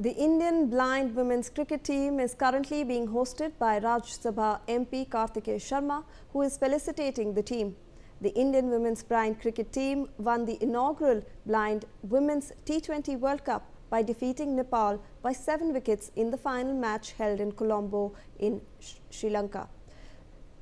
The Indian blind women's cricket team is currently being hosted by Rajya Sabha MP Kartikeya Sharma, who is felicitating the team. The Indian women's blind cricket team won the inaugural Blind Women's T20 World Cup by defeating Nepal by 7 wickets in the final match held in Colombo in Sri Lanka.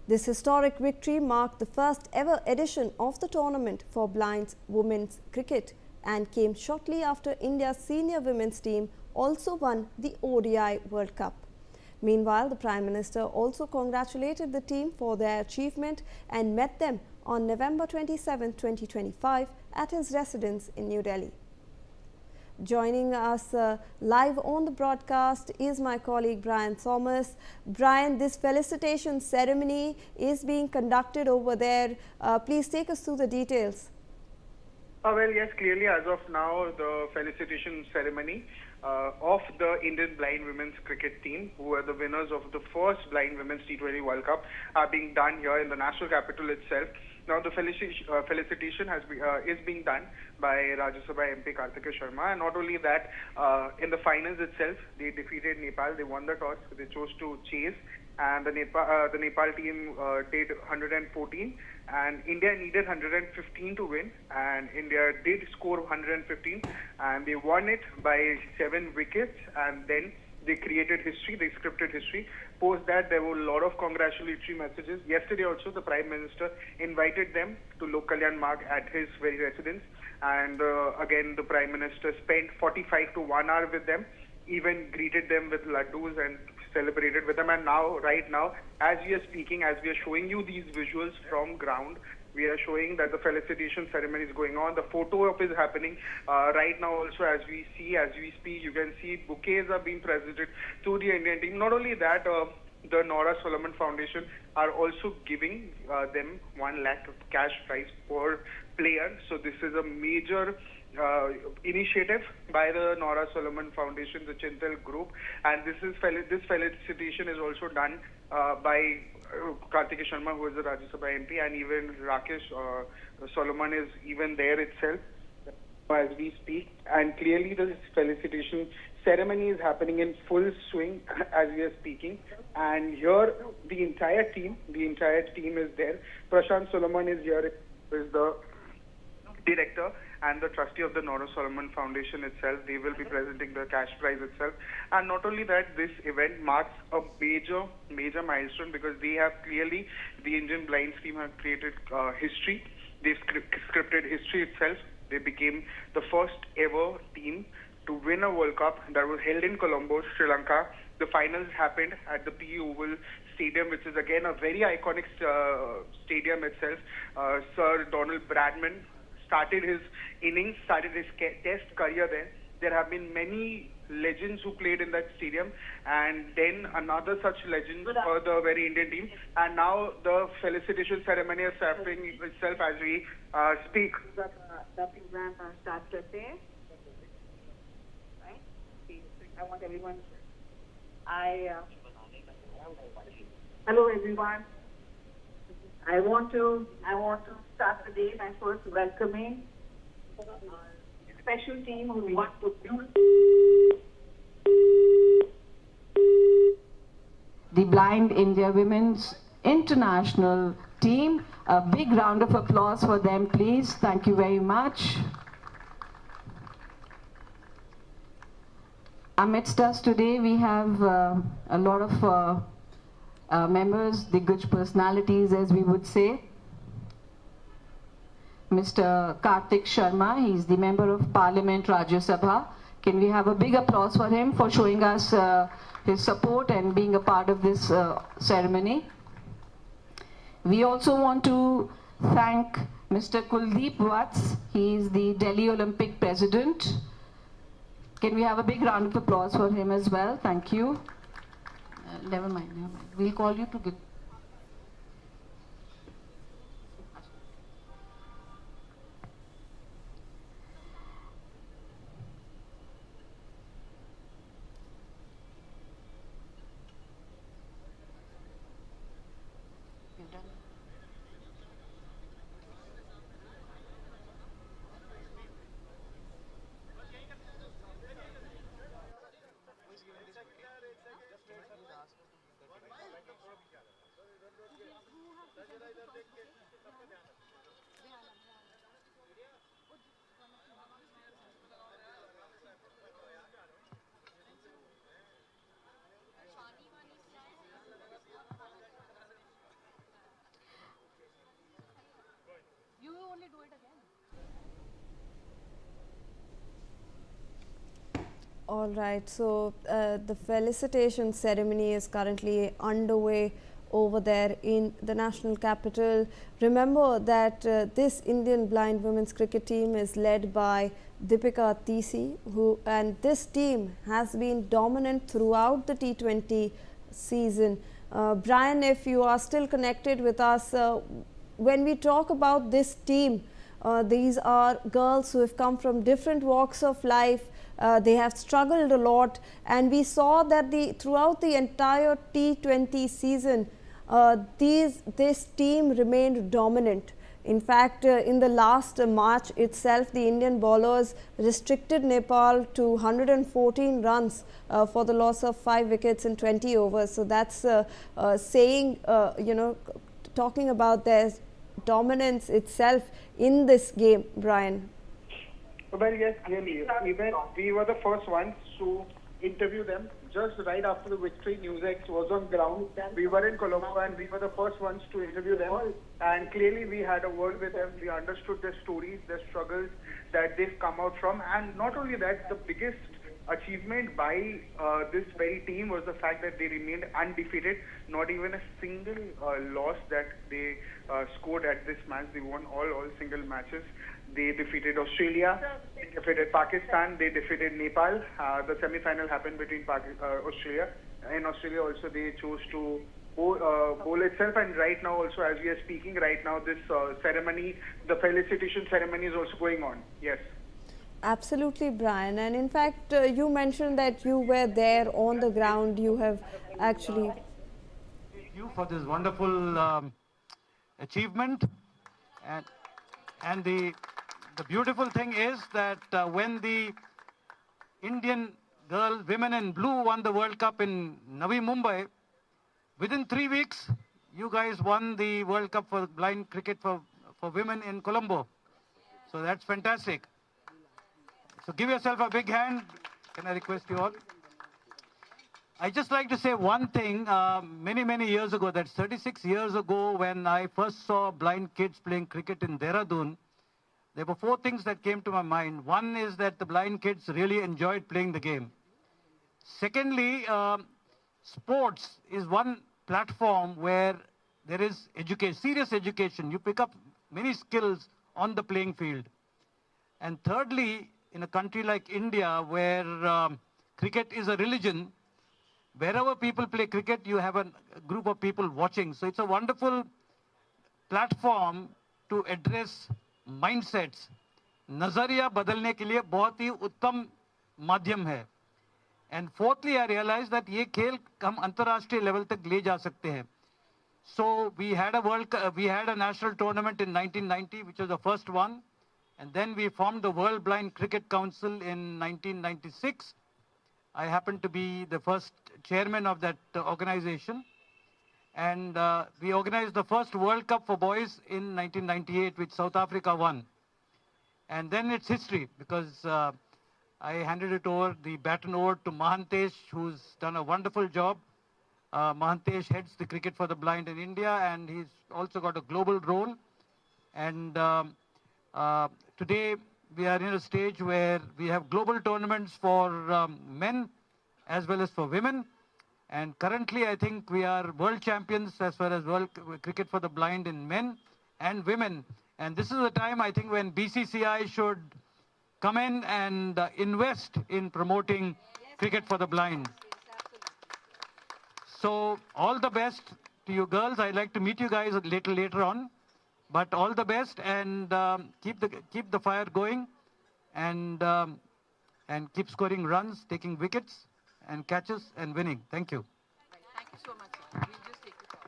This historic victory marked the first ever edition of the tournament for blind women's cricket and came shortly after India's senior women's team also won the ODI World Cup. Meanwhile, the Prime Minister also congratulated the team for their achievement and met them on November 27, 2025 at his residence in New Delhi. Joining us live on the broadcast is my colleague Brian Thomas. Brian, this felicitation ceremony is being conducted over there. Please take us through the details. Well, yes, clearly as of now, the felicitation ceremony of the Indian blind women's cricket team, who are the winners of the first blind women's T20 World Cup, are being done here in the national capital itself. Now, the felicitation is being done by Rajya Sabha MP Kartikeya Sharma, and not only that, in the finals itself, they defeated Nepal. They won the toss. They chose to chase, and the Nepal team did 114, and India needed 115 to win, and India did score 115, and they won it by 7 wickets, and then they created history, they scripted history. Post that, there were a lot of congratulatory messages. Yesterday also, the Prime Minister invited them to Lok Kalyan Marg at his very residence. And again, the Prime Minister spent 45 to 1 hour with them, even greeted them with laddus and celebrated with them. And now, right now, as we are speaking, as we are showing you these visuals from ground, we are showing that the felicitation ceremony is going on. The photo op is happening right now also as we speak. You can see bouquets are being presented to the Indian team. Not only that, the Nora Solomon Foundation are also giving them 1 lakh of cash prize per player. So this is a major initiative by the Nora Solomon Foundation, the Chintal Group, and this felicitation is also done by Kartikeya Sharma, who is the Rajya Sabha MP, and even Rakesh Solomon is even there itself as we speak. And clearly the felicitation ceremony is happening in full swing as we are speaking. And here the entire team is there. Prashant Solomon is here, is the director and the trustee of the Nora Solomon Foundation itself. They will be presenting the cash prize itself. And not only that, this event marks a major milestone because they have clearly, the Indian Blinds team have created history. They've scripted history itself. They became the first ever team to win a World Cup that was held in Colombo, Sri Lanka. The finals happened at the PE Oval Stadium, which is again a very iconic stadium itself. Sir Donald Bradman started his innings, started his test career there. There have been many legends who played in that stadium, and then another such legend for the very Indian team. And now the felicitation ceremony is happening itself as we speak. The program starts today, right? I want everyone. Hello everyone. I want to start the day by first welcoming a special team who want to build the Blind India Women's International team. A big round of applause for them, please. Thank you very much. Amidst us today, we have a lot of members, the good personalities, as we would say. Mr. Kartik Sharma, he is the Member of Parliament, Rajya Sabha. Can we have a big applause for him for showing us his support and being a part of this ceremony. We also want to thank Mr. Kuldeep Vats. He is the Delhi Olympic President. Can we have a big round of applause for him as well? Thank you. Never mind. We'll call you to get. All right, so the felicitation ceremony is currently underway over there in the national capital. Remember that this Indian blind women's cricket team is led by Deepika Tisi, and this team has been dominant throughout the T20 season. Brian, if you are still connected with us, when we talk about this team, these are girls who have come from different walks of life. They have struggled a lot, and we saw that throughout the entire T20 season, this team remained dominant. In fact, in the last March itself, the Indian bowlers restricted Nepal to 114 runs for the loss of 5 wickets in 20 overs. So that's saying, talking about their dominance itself in this game, Brian. Well, yes, clearly. Even we were the first ones to interview them just right after the victory. NewsX was on ground. We were in Colombo and we were the first ones to interview them. And clearly we had a word with them. We understood their stories, their struggles that they've come out from. And not only that, the biggest achievement by this very team was the fact that they remained undefeated. Not even a single loss that they scored at this match. They won all single matches. They defeated Australia, they defeated Pakistan, they defeated Nepal. The semi-final happened between Australia. In Australia also they chose to bowl itself, and right now also, as we are speaking right now, this ceremony, the felicitation ceremony is also going on. Yes. Absolutely, Brian. And in fact, you mentioned that you were there on the ground. You have actually... Thank you for this wonderful achievement. And the beautiful thing is that when the Indian women in blue won the World Cup in Navi Mumbai, within 3 weeks, you guys won the World Cup for blind cricket for women in Colombo. So that's fantastic. So give yourself a big hand. Can I request you all? I just like to say one thing. Many years ago, that's 36 years ago, when I first saw blind kids playing cricket in Dehradun, there were 4 things that came to my mind. One is that the blind kids really enjoyed playing the game. Secondly, sports is one platform where there is education, serious education. You pick up many skills on the playing field. And thirdly, in a country like India, where cricket is a religion, wherever people play cricket, you have a group of people watching. So it's a wonderful platform to address mindsets. Nazariya badalne ke liye bahut hi uttam madhyam hai. And fourthly, I realized that ye khel hum antarashtriya level tak le ja sakte hain. So we had a national tournament in 1990, which was the first one. And then we formed the World Blind Cricket Council in 1996. I happened to be the first chairman of that organization. And we organized the first World Cup for boys in 1998, which South Africa won. And then it's history, because I handed the baton over to Mahantesh, who's done a wonderful job. Mahantesh heads the cricket for the blind in India, and he's also got a global role. And today we are in a stage where we have global tournaments for men as well as for women. And currently, I think we are world champions as far as world cricket for the blind in men and women. And this is a time, I think, when BCCI should come in and invest in promoting cricket for the blind. So all the best to you girls. I'd like to meet you guys a little later on. But all the best, and keep the fire going, and keep scoring runs, taking wickets and catches and winning. Thank you. Thank you so much, sir. We'll just take it off.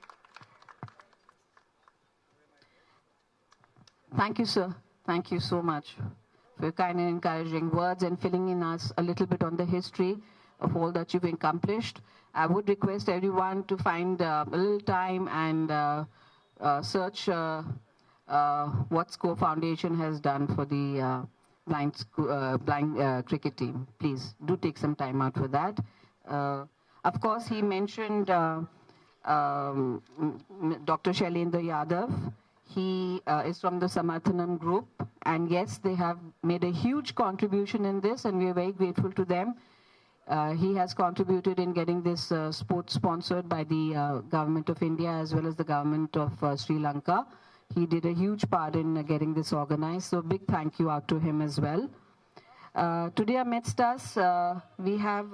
Thank you, sir. Thank you so much for your kind and encouraging words and filling in us a little bit on the history of all that you've accomplished. I would request everyone to find a little time and search what Score Foundation has done for the blind cricket team. Please do take some time out for that. Of course, he mentioned Dr. Shailendra Yadav. He is from the Samarthanam group, and yes, they have made a huge contribution in this, and we are very grateful to them. He has contributed in getting this sport sponsored by the government of India as well as the government of Sri Lanka. He did a huge part in getting this organized, so big thank you out to him as well. Today amidst us, we have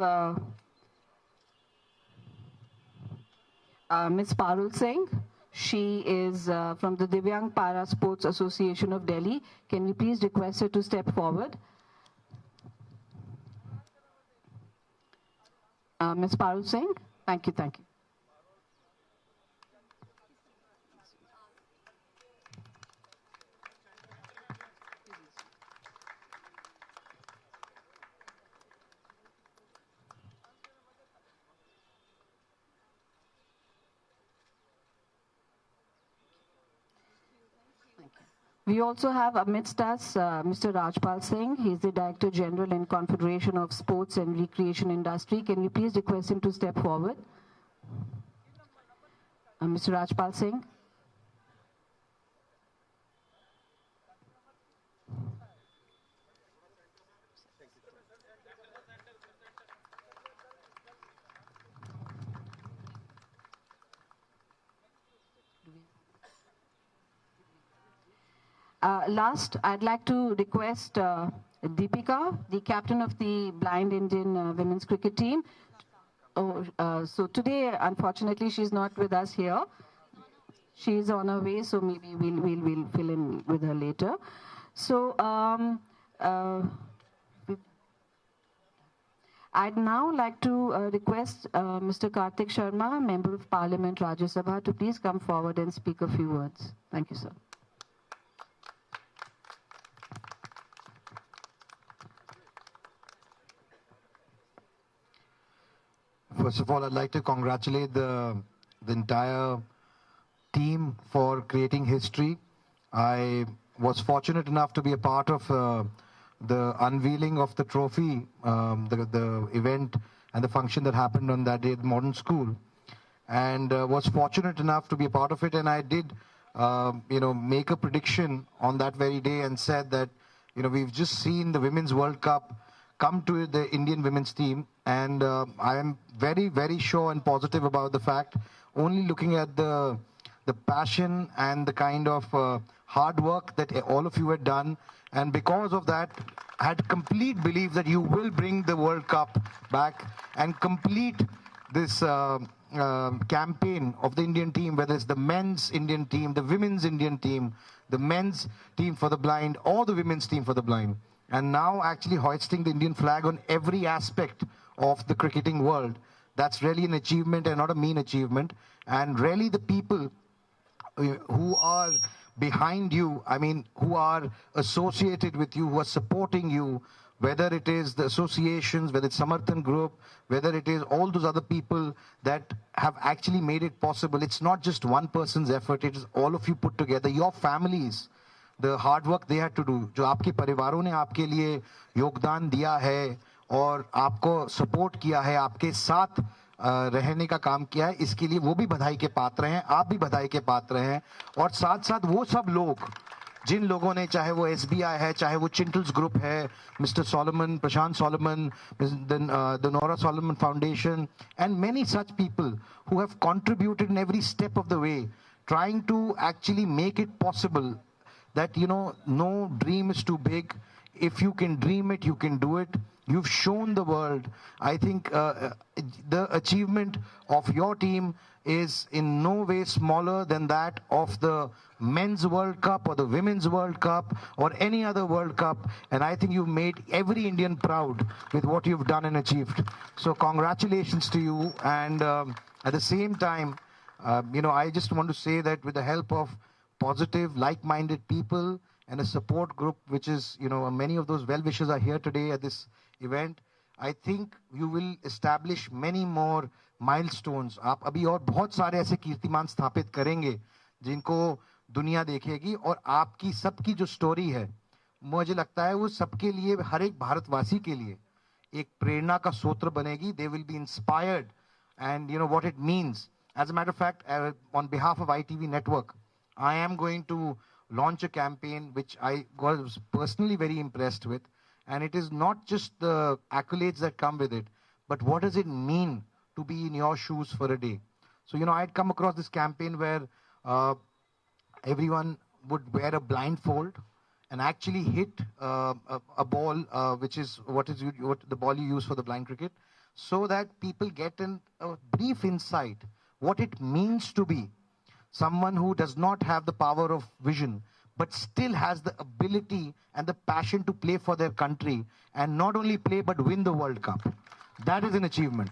Ms. Parul Singh. She is from the Divyang Para Sports Association of Delhi. Can we please request her to step forward? Ms. Parul Singh, thank you, thank you. We also have amidst us Mr. Rajpal Singh. He is the Director General in Confederation of Sports and Recreation Industry. Can we please request him to step forward? Mr. Rajpal Singh. Last, I'd like to request Deepika, the captain of the Blind Indian Women's Cricket Team. So today, unfortunately, she's not with us here. She's on her way, so maybe we'll fill in with her later. So I'd now like to request Mr. Kartik Sharma, Member of Parliament, Rajya Sabha, to please come forward and speak a few words. Thank you, sir. First of all, I'd like to congratulate the entire team for creating history. I was fortunate enough to be a part of the unveiling of the trophy, the event and the function that happened on that day at Modern School, and was fortunate enough to be a part of it. And I did, make a prediction on that very day and said that, we've just seen the Women's World Cup come to the Indian women's team, and I am very, very sure and positive about the fact, only looking at the passion and the kind of hard work that all of you had done, and because of that, I had complete belief that you will bring the World Cup back and complete this campaign of the Indian team, whether it's the men's Indian team, the women's Indian team, the men's team for the blind, or the women's team for the blind. And now actually hoisting the Indian flag on every aspect of the cricketing world. That's really an achievement and not a mean achievement. And really the people who are behind you, who are associated with you, who are supporting you, whether it is the associations, whether it's Samarthan Group, whether it is all those other people that have actually made it possible. It's not just one person's effort, it is all of you put together, your families. The hard work they had to do, जो आपके परिवारों ने आपके लिए योगदान दिया है और आपको सपोर्ट किया है, आपके साथ रहने का काम किया है, इसके लिए वो भी बधाई के पात्र हैं, आप भी बधाई के पात्र हैं। और साथ साथ वो सब लोग जिन लोगों ने, चाहे वो SBI है, चाहे वो चिंटल्स ग्रुप है, mister Solomon, Prashant Solomon, the Nora Solomon Foundation, and many such people who have contributed in every step of the way, trying to actually make it possible that, no dream is too big. If you can dream it, you can do it. You've shown the world. I think the achievement of your team is in no way smaller than that of the Men's World Cup or the Women's World Cup or any other World Cup. And I think you've made every Indian proud with what you've done and achieved. So congratulations to you. And at the same time, I just want to say that with the help of positive, like-minded people and a support group, which is, many of those well-wishers are here today at this event. I think you will establish many more milestones. आप अभी और बहुत सारे ऐसे कीर्तिमान स्थापित करेंगे जिनको दुनिया देखेगी, और आपकी सबकी जो स्टोरी है, मुझे लगता है वो सबके लिए, हर एक भारतवासी के लिए एक प्रेरणा का सूत्र बनेगी. They will be inspired, and what it means. As a matter of fact, on behalf of ITV Network, I am going to launch a campaign which I was personally very impressed with. And it is not just the accolades that come with it, but what does it mean to be in your shoes for a day? So, I had come across this campaign where everyone would wear a blindfold and actually hit a ball, which is what the ball you use for the blind cricket, so that people get a brief insight what it means to be someone who does not have the power of vision, but still has the ability and the passion to play for their country, and not only play, but win the World Cup. That is an achievement.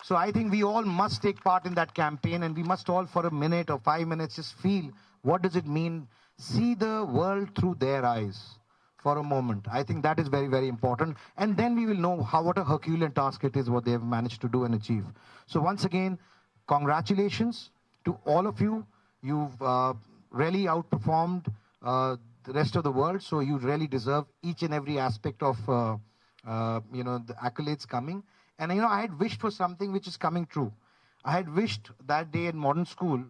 So I think we all must take part in that campaign, and we must all for a minute or 5 minutes just feel what does it mean, see the world through their eyes for a moment. I think that is very, very important. And then we will know what a Herculean task it is, what they have managed to do and achieve. So once again, congratulations to all of you. You've really outperformed the rest of the world, so you really deserve each and every aspect of the accolades coming. And I had wished for something which is coming true. I had wished that day in modern school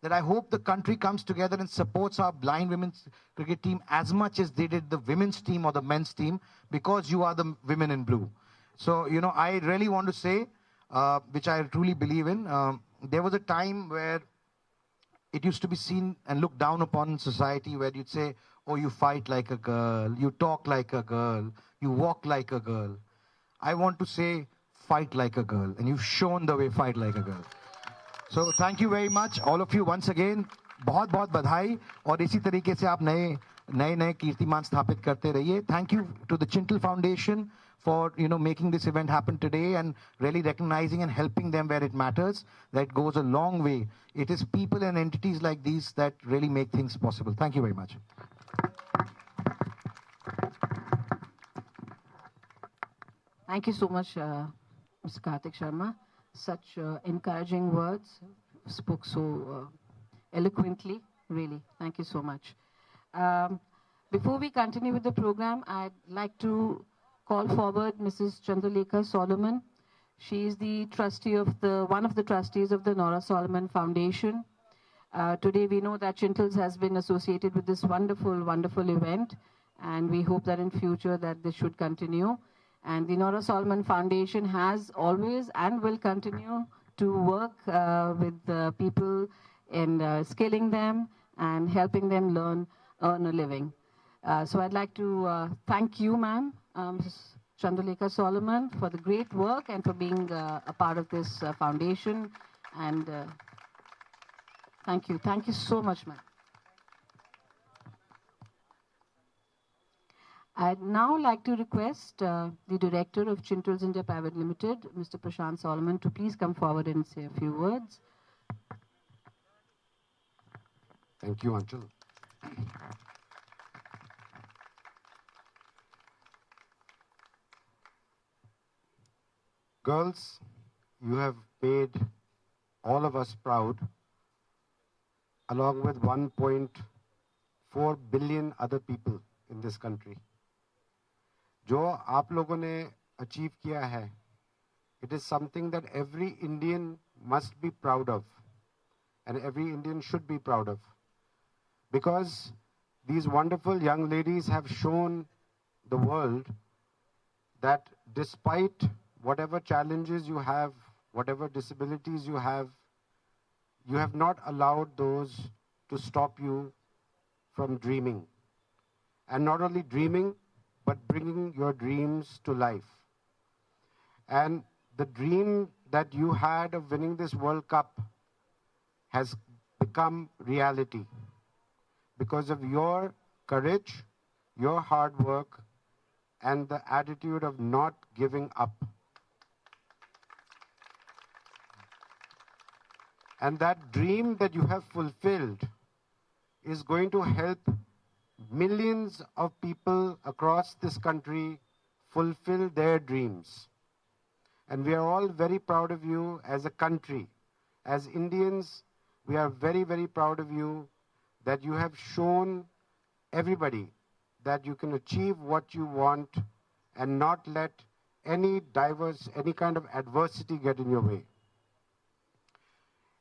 that I hope the country comes together and supports our blind women's cricket team as much as they did the women's team or the men's team, because you are the women in blue. So, I really want to say, which I truly believe in, there was a time where it used to be seen and looked down upon in society, where you'd say, oh, you fight like a girl, you talk like a girl, you walk like a girl. I want to say, fight like a girl. And you've shown the way, fight like a girl. So thank you very much, all of you once again. बहुत बहुत बधाई, और इसी तरीके से आप नए कीर्तिमान स्थापित करते रहिए. Thank you to the Chintal Foundation for making this event happen today, and really recognizing and helping them where it matters. That goes a long way. It is people and entities like these that really make things possible. Thank you very much. Thank you so much, Mr. Kartik Sharma. Such encouraging words, spoke so eloquently, really. Thank you so much. Before we continue with the program, I'd like to call forward Mrs. Chandralekha Solomon. She is the trustee of one of the trustees of the Nora Solomon Foundation. Today we know that Chintals has been associated with this wonderful, wonderful event, and we hope that in future that this should continue. And the Nora Solomon Foundation has always and will continue to work with people in scaling them and helping them earn a living. So I'd like to thank you, ma'am, Mrs. Chandralekha Solomon, for the great work and for being a part of this foundation. And thank you. Thank you so much, ma'am. I'd now like to request the director of Chintals India Private Limited, Mr. Prashant Solomon, to please come forward and say a few words. Thank you, Anchal. Girls, you have made all of us proud, along with 1.4 billion other people in this country. जो आप लोगों ने achieve किया है, it is something that every Indian must be proud of, and every Indian should be proud of, because these wonderful young ladies have shown the world that despite whatever challenges you have, whatever disabilities you have not allowed those to stop you from dreaming. And not only dreaming, but bringing your dreams to life. And the dream that you had of winning this World Cup has become reality because of your courage, your hard work, and the attitude of not giving up. And that dream that you have fulfilled is going to help millions of people across this country fulfill their dreams. And we are all very proud of you as a country. As Indians, we are very, very proud of you that you have shown everybody that you can achieve what you want and not let any kind of adversity get in your way.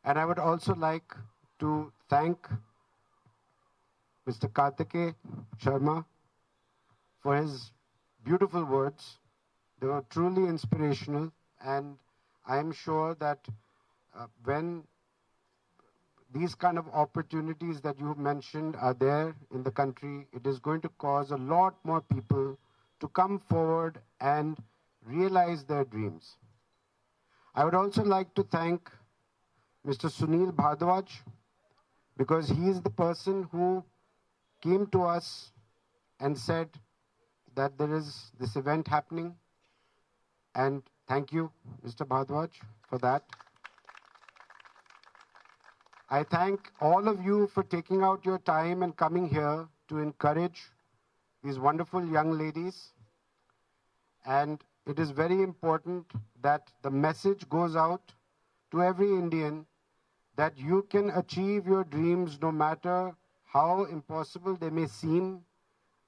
And I would also like to thank Mr. Kartik Sharma for his beautiful words. They were truly inspirational. and I am sure that when these kind of opportunities that you mentioned are there in the country, it is going to cause a lot more people to come forward and realize their dreams. I would also like to thank Mr. Sunil Bhardwaj, because he is the person who came to us and said that there is this event happening. And thank you, Mr. Bhardwaj, for that. I thank all of you for taking out your time and coming here to encourage these wonderful young ladies. And it is very important that the message goes out to every Indian that you can achieve your dreams no matter how impossible they may seem,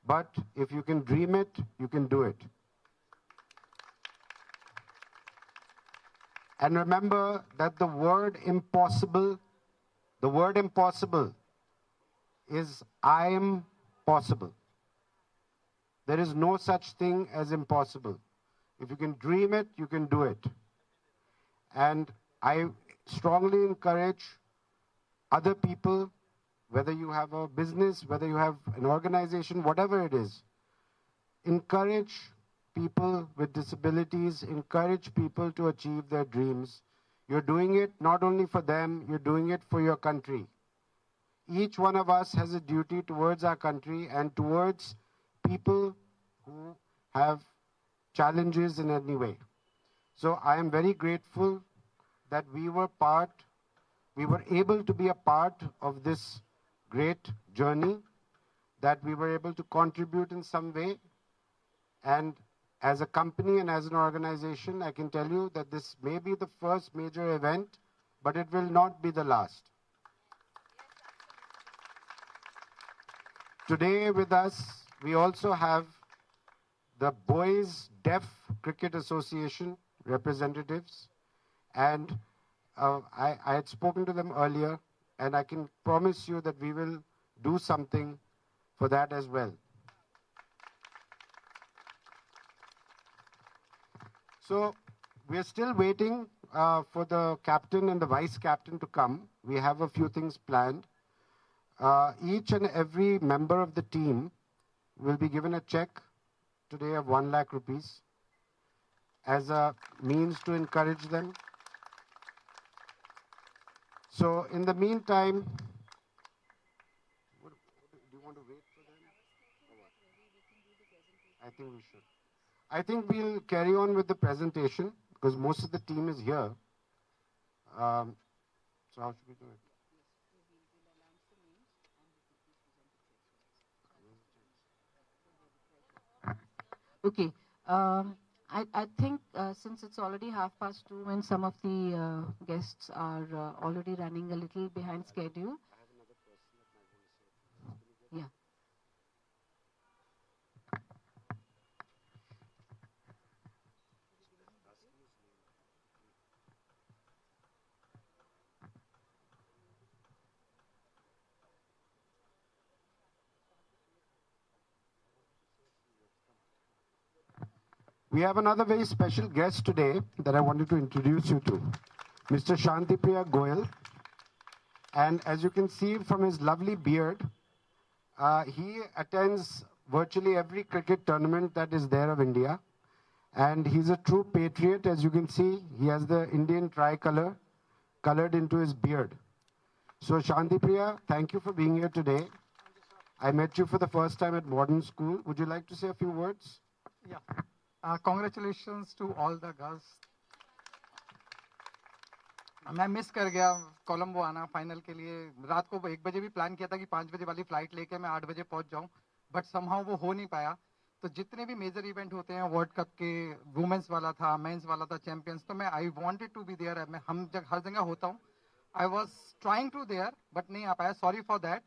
but if you can dream it, you can do it. And remember that the word impossible is I am possible. There is no such thing as impossible. If you can dream it, you can do it. And I strongly encourage other people, whether you have a business, whether you have an organization, whatever it is, encourage people with disabilities, encourage people to achieve their dreams. You're doing it not only for them, you're doing it for your country. Each one of us has a duty towards our country and towards people who have challenges in any way. So I am very grateful that we were able to be a part of this great journey, that we were able to contribute in some way. And as a company and as an organization, I can tell you that this may be the first major event, but it will not be the last. Today with us, we also have the Boys Deaf Cricket Association representatives. And I had spoken to them earlier, and I can promise you that we will do something for that as well. So we are still waiting for the captain and the vice captain to come. We have a few things planned. Each and every member of the team will be given a check today of 1 lakh rupees as a means to encourage them. So in the meantime, do you want to wait for them? I think we should. I think we'll carry on with the presentation because most of the team is here. So how should we do it? Okay. I think since it's already 2:30 and some of the guests are already running a little behind schedule. Yeah. We have another very special guest today that I wanted to introduce you to, Mr. Shantipriya Goyal. And as you can see from his lovely beard, he attends virtually every cricket tournament that is there of India. And he's a true patriot. As you can see, he has the Indian tricolor colored into his beard. So Shantipriya, thank you for being here today. I met you for the first time at Modern School. Would you like to say a few words? Yeah. Congratulations to all the girls. मैं miss कर गया कोलंबो आना final के लिए. रात को 1 बजे भी प्लान किया था कि 5 बजे वाली फ्लाइट लेके मैं 8 बजे पहुंच जाऊं, बट समहाउ वो हो नहीं पाया. तो जितने भी मेजर इवेंट होते हैं, वर्ल्ड कप के, वुमेन्स वाला था, मेंस वाला था, चैंपियंस, तो मैं I wanted to be there. मैं हर जगह होता हूं. I was trying to there but नहीं आ पाया. Sorry for that.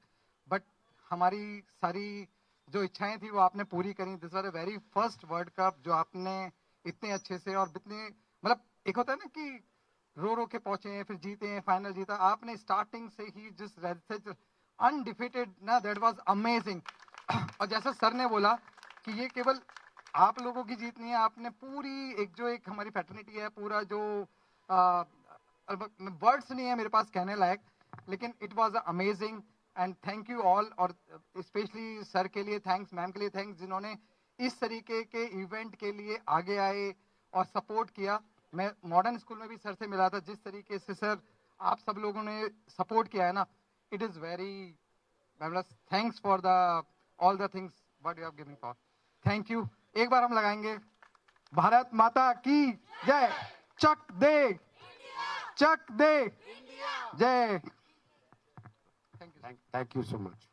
बट हमारी सारी जो इच्छाएं थी वो आपने पूरी करी. This was a very first world cup जो आपने इतने अच्छे से और इतने, मतलब एक होता है ना कि रो के पहुंचे हैं, फिर जीते हैं, फाइनल जीता. आपने स्टार्टिंग से ही जिस अनडिफीटेड ना, दैट वाज अमेजिंग. और जैसा सर ने बोला कि ये केवल आप लोगों की जीत नहीं है, आपने पूरी एक हमारी फैटर्निटी है, पूरा जो वर्ड्स नहीं है मेरे पास कहने लायक, लेकिन it was amazing and thank you all, और स्पेशली सर के लिए थैंक्स, मैम के लिए थैंक्स, जिन्होंने इस तरीके के इवेंट के लिए आगे आए और सपोर्ट किया। मैं मॉडर्न स्कूल में भी सर से मिला था, जिस तरीके से सर आप सब लोगों ने सपोर्ट किया है ना, इट इज़ वेरी मैमलेस। Thanks for the all the things what you have given for, thank you. एक बार हम लगाएंगे भारत माता की जय, चक दे, चक दे, जय। Thank you so much.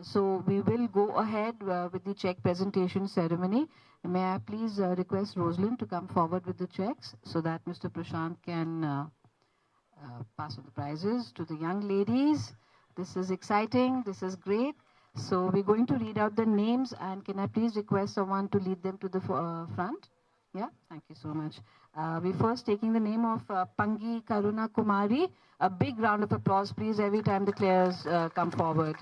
So we will go ahead with the check presentation ceremony. May I please request Rosalind to come forward with the checks so that Mr. Prashant can pass on the prizes to the young ladies. This is exciting. This is great. So we're going to read out the names, and can I please request someone to lead them to the front? Yeah, thank you so much. We're first taking the name of Pangi Karuna Kumari. A big round of applause, please, every time the players come forward.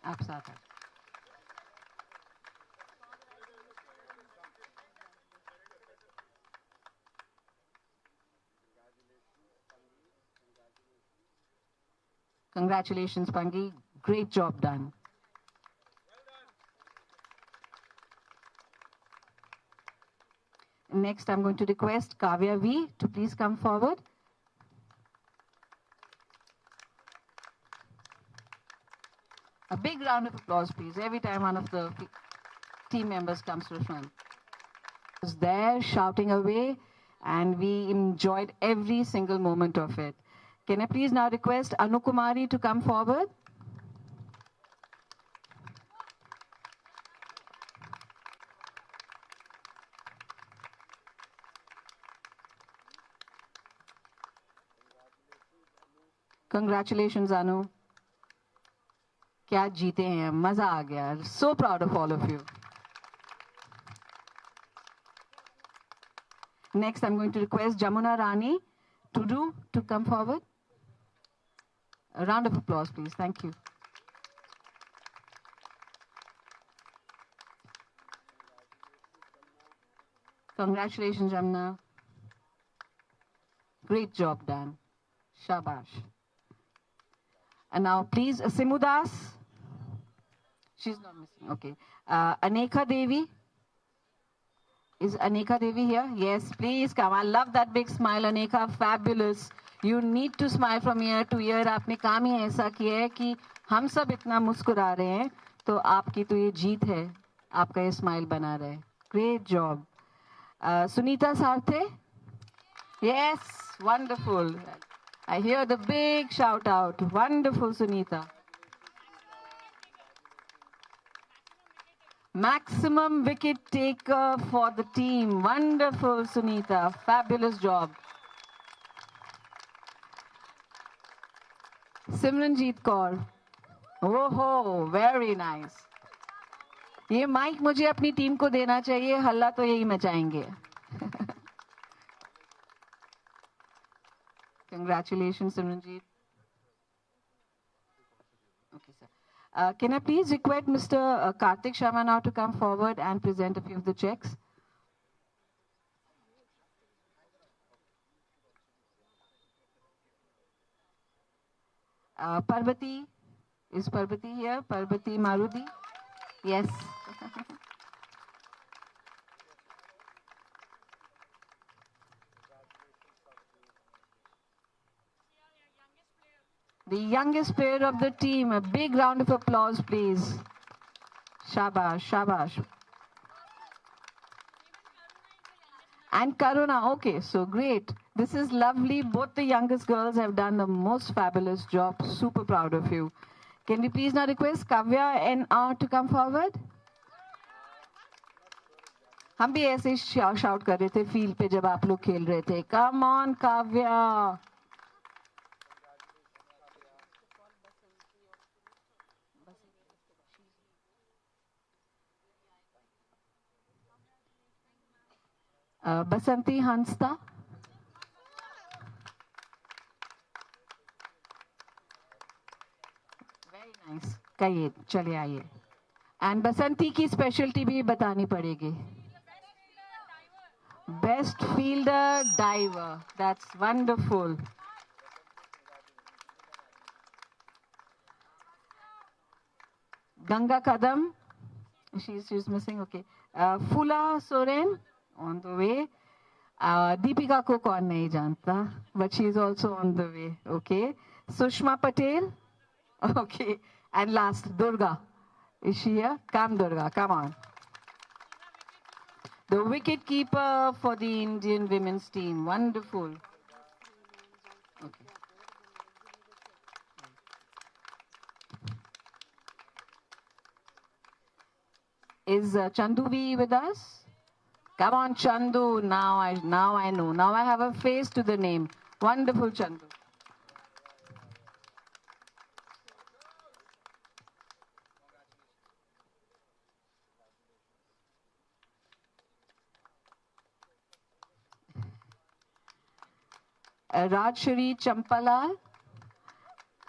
आप साथ हैं। Congratulations, Pangi. Great job done. Next, I'm going to request Kavya V to please come forward. A big round of applause, please, every time one of the team members comes to the front. Was there shouting away, and we enjoyed every single moment of it. Can I please now request Anu Kumari to come forward? Congratulations, Anu. क्या जीते हैं, मजा आ गया. So proud of all of you. Next, I'm going to request Jamuna Rani to come forward. A round of applause, please. Thank you. Congratulations, Jamuna. Great job done. Shabash. And now, please, Simudas. She's not missing. Okay. Aneka Devi. Is Aneka Devi here? Yes, please come. I love that big smile, Aneka. Fabulous. You need to smile from ear to ear. आपने काम ही ऐसा किया है कि हम सब इतना मुस्कुरा रहे हैं, तो आपकी तो ये जीत है. आपका ये स्माइल बना रहे. Great job. Sunita Sarthe. Yes, wonderful. I hear the big shout out. Wonderful, Sunita. Maximum wicket taker for the team. Wonderful, Sunita. Fabulous job. Simranjeet Kaur. Oh, very nice. ये माइक मुझे अपनी team को देना चाहिए, हल्ला तो यही मचाएंगे. Congratulations, Simranjeet. Okay, sir. Can I please request Mr. Karthik Sharma now to come forward and present a few of the checks? Parvati, is Parvati here? Parvati Marudi? Yes. The youngest player of the team, a big round of applause, please. Shabash, shabash. And Karuna, okay, so great. This is lovely. Both the youngest girls have done the most fabulous job. Super proud of you. Can we please now request Kavya and R to come forward? हम भी ऐसे ही shout कर रहे थे field पे जब आप लोग खेल रहे थे. Come on, Kavya. Basanti Hansta. Very nice. कहिए, चले आइए. And बसंती की स्पेशलिटी भी बतानी पड़ेगी. Best fielder diver. That's wonderful. Ganga Kadam. She's missing. Okay. Fula Soren on the way. Deepika को कौन नहीं जानता, but she's also on the way. Okay. Sushma Patel. Okay. And last, Durga. Is she here? Come, Durga. Come on. The wicket keeper for the Indian women's team. Wonderful. Okay. Is Chandu V with us? Come on, Chandu. Now I know. Now I have a face to the name. Wonderful, Chandu. Rajshree Champalal.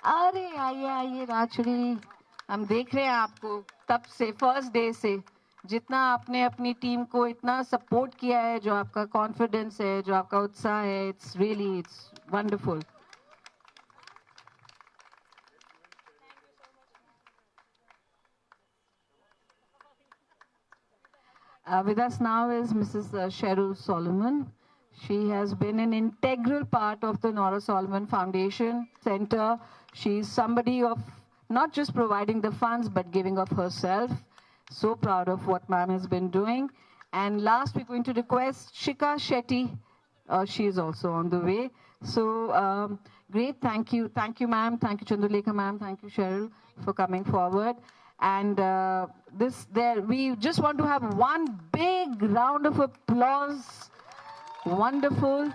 अरे आइए राजश्री, हम देख रहे हैं आपको तब से, first day से, जितना आपने अपनी टीम को इतना सपोर्ट किया है, जो आपका कॉन्फिडेंस है, जो आपका उत्साह है, it's wonderful. With us now is Mrs. Cheryl Solomon. She has been an integral part of the Nora Solomon Foundation Center. She's somebody of not just providing the funds, but giving of herself. So proud of what ma'am has been doing. And last, we're going to request Shika Shetty. She is also on the way. So great, thank you. Thank you, ma'am. Thank you, Chandulekha ma'am. Thank you, Cheryl, for coming forward. And we just want to have one big round of applause. Wonderful.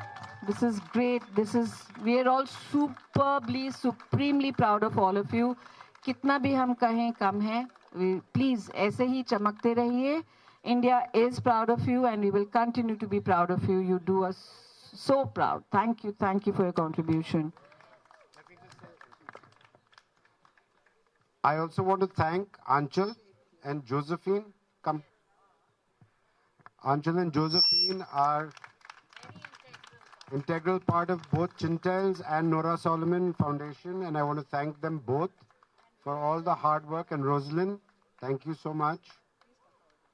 This is great. We are all supremely proud of all of you. कितना भी हम कहें कम है. Please, ऐसे ही चमकते रहिए. India is proud of you, and we will continue to be proud of you. You do us so proud. Thank you for your contribution. I also want to thank Anchal and Josephine. Come. Anchal and Josephine are integral part of both Chintels and Nora Solomon Foundation, and I want to thank them both for all the hard work. And Rosalind, thank you so much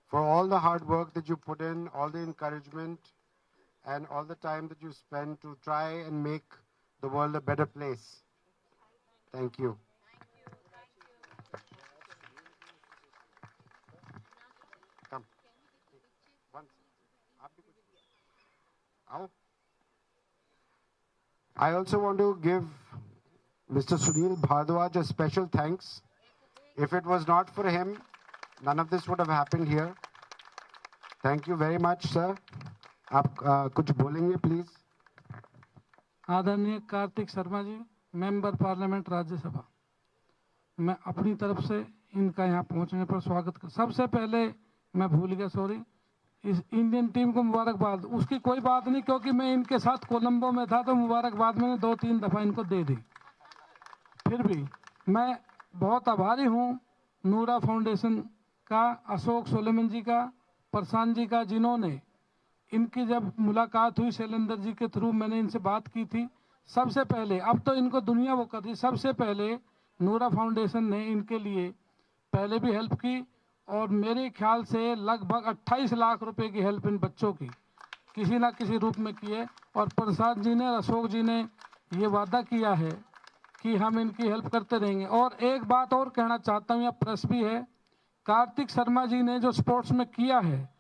for all the hard work that you put in, all the encouragement, and all the time that you spend to try and make the world a better place. Thank you. Come. I also want to give Mr. Sunil Bhardwaj a special thanks. If it was not for him, none of this would have happened here. Thank you very much, sir. आप कुछ बोलेंगे please? आदरणीय Kartik Sharma ji, member parliament Rajya Sabha, मैं अपनी तरफ से इनका यहाँ पहुँचने पर स्वागत कर. सबसे पहले मैं भूल गया, सॉरी, इस इंडियन टीम को मुबारकबाद. उसकी कोई बात नहीं, क्योंकि मैं इनके साथ कोलंबो में था, तो मुबारकबाद मैंने 2-3 दफ़ा इनको दे दी. फिर भी मैं बहुत आभारी हूँ नूरा फाउंडेशन का, अशोक सोलेमन जी का, प्रशांत जी का, जिन्होंने इनकी जब मुलाकात हुई शैलेंद्र जी के थ्रू, मैंने इनसे बात की थी. सबसे पहले, अब तो इनको दुनिया वो कर रही, सबसे पहले नूरा फाउंडेशन ने इनके लिए पहले भी हेल्प की, और मेरे ख्याल से लगभग 28 लाख रुपए की हेल्प इन बच्चों की किसी ना किसी रूप में की है. और प्रसाद जी ने, अशोक जी ने ये वादा किया है कि हम इनकी हेल्प करते रहेंगे. और एक बात और कहना चाहता हूँ, यहाँ प्रेस भी है, कार्तिक शर्मा जी ने जो स्पोर्ट्स में किया है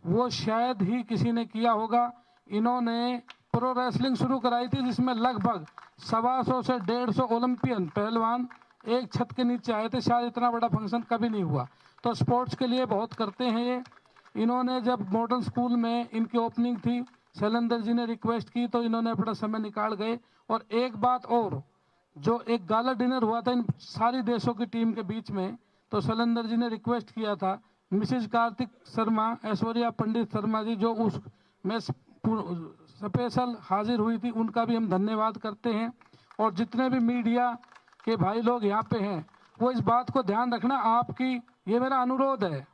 वो शायद ही किसी ने किया होगा. इन्होंने प्रो रेसलिंग शुरू कराई थी, जिसमें लगभग 125 से 150 ओलंपियन पहलवान एक छत के नीचे आए थे. शायद इतना बड़ा फंक्शन कभी नहीं हुआ. तो स्पोर्ट्स के लिए बहुत करते हैं ये. इन्होंने जब मॉडर्न स्कूल में इनकी ओपनिंग थी, शैलेंद्र जी ने रिक्वेस्ट की, तो इन्होंने अपना समय निकाल गए. और एक बात और, जो एक गाला डिनर हुआ था इन सारी देशों की टीम के बीच में, तो शैलेंद्र जी ने रिक्वेस्ट किया था मिसेज कार्तिक शर्मा, ऐश्वर्या पंडित शर्मा जी, जो उस में स्पेशल हाजिर हुई थी, उनका भी हम धन्यवाद करते हैं। और जितने भी मीडिया के भाई लोग यहाँ पे हैं, वो इस बात को ध्यान रखना, आपकी ये मेरा अनुरोध है,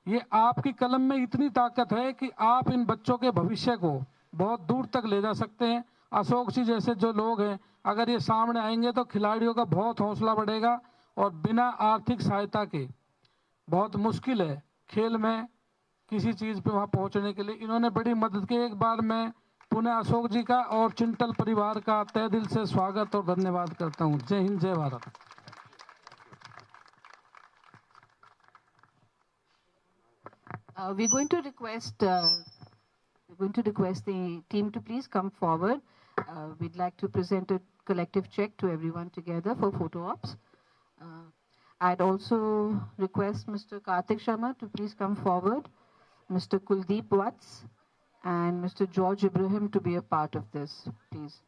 ये आपकी कलम में इतनी ताकत है कि आप इन बच्चों के भविष्य को बहुत दूर तक ले जा सकते हैं। अशोक जी जैसे जो लोग हैं, अगर ये सामने आएंगे तो खिलाड़ियों का बहुत हौसला बढ़ेगा, और बिना आर्थिक सहायता के बहुत मुश्किल है खेल में किसी चीज़ पे वहाँ पहुँचने के लिए। इन्होंने बड़ी मदद की। एक बार मैं पुनः अशोक जी का और चिंटल परिवार का तहे दिल से स्वागत और धन्यवाद करता हूँ। जय हिंद, जय Bharat. We're going to request the team to please come forward. We'd like to present a collective check to everyone together for photo ops. I'd also request Mr. Kartik Sharma to please come forward, Mr. Kuldeep Watts, and Mr. George Ibrahim to be a part of this, please.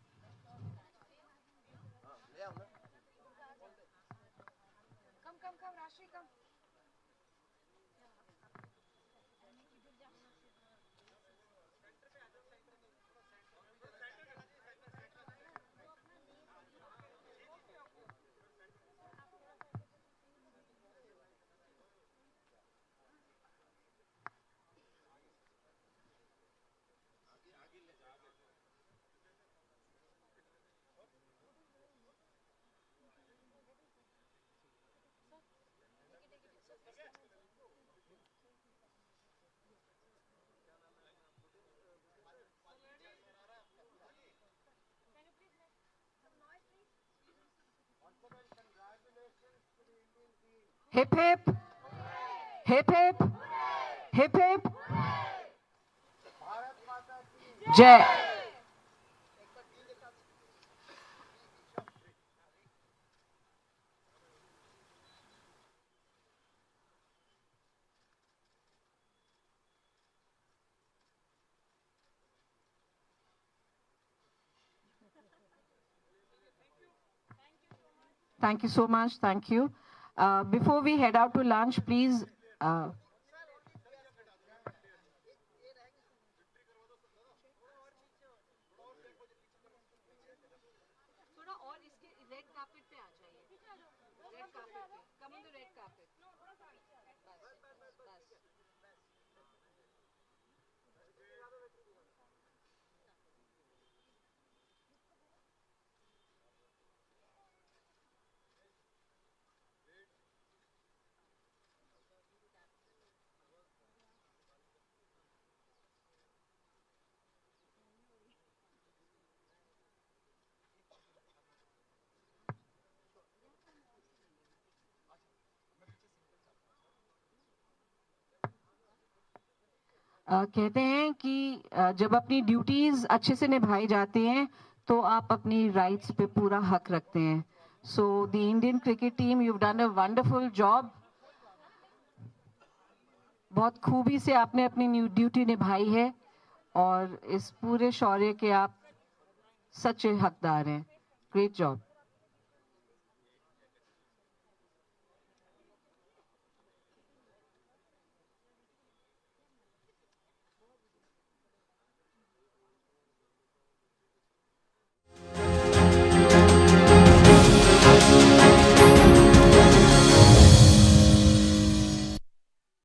Hip hip, hip hip, hip hip, Jai. Thank you so much. Thank you. Before we head out to lunch, please. कहते हैं कि जब अपनी duties अच्छे से निभाई जाती हैं तो आप अपनी राइट्स पे पूरा हक रखते हैं। So the Indian cricket team, you have done a wonderful job. बहुत खूबी से आपने अपनी ड्यूटी निभाई है और इस पूरे शौर्य के आप सच्चे हकदार हैं। Great job.